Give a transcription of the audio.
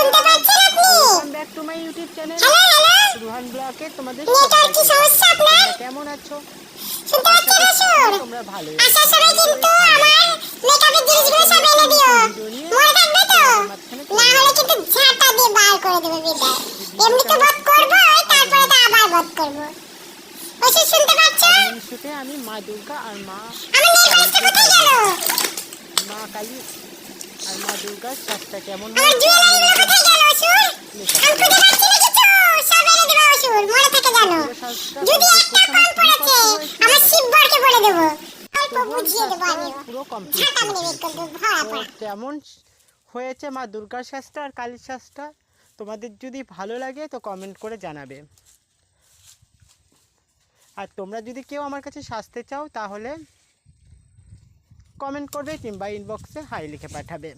শুনতে পাচ্ছেন আপনি? Welcome back to my YouTube channel hello hello, Rohan ব্লগে তোমাদের নেটওয়ার্ক কি সবাইকে সমস্যা আপনার? তোমরা কেমন আছো? শুনতে আশা পাচ্ছেন করছি আসুন? তোমরা ভালোই আসার আছো। সময় আমি তো কিন্তু বেশ ভালো আমার আছি। মেকআপের জিনিসগুলো আজ সব আমি এনে একটা দিও। নতুন ভিডিও নিয়ে মনে থাকবে তো? তোমাদের মাঝখানে না চলে হলে এলাম। কিন্তু ঝাঁটা দিয়ে বার করে দেবো বিদায়। এই এমনি তো ভিডিওটা বধ হচ্ছে করবো, তারপরে তো আগমন আবার বধ করবো। ওষুধ শুনতে পাচ্ছ? আগমন শুটে আমি মা দুর্গা আর মা আমার নেটওয়ার্কটা কালীকে কোথায় গেল? সাজিয়েছি। মা কালী আর মা দুর্গার সাজটা কেমন আমার হয়েছে আমি জুয়েলারিগুলো নিজে কোথায় গেল ওষুধ? মেকআপ আমি খুঁজে করেছি। পাচ্ছি না কিছু। সব এনে দেবো ওষুধ, মনে থাকে জানো। পুরো সাজটা যদি কমপ্লিট একটা করতে আমার কম খুবই পড়েছে, কষ্ট হয়েছিল, আমার বাট শিববরকে বলে দেবো। অল্প তবুও আমি বুঝিয়ে দেবো সাজটা আমিও। পুরো কমপ্লিট ঝাঁটা করে মেরে ফেলেছি। করবো ভরা তো ভরা। কেমন হয়েছে মা দুর্গার সাজটা আর কালীর সাজটা তোমাদের যদি ভালো লাগে তো কমেন্ট করে জানাবে। আর তোমরা যদি কেউ আমার কাছে সাজতে চাও তাহলে কমেন্ট করবে কিংবা ইনবক্সে হাই লিখে পাঠাবে।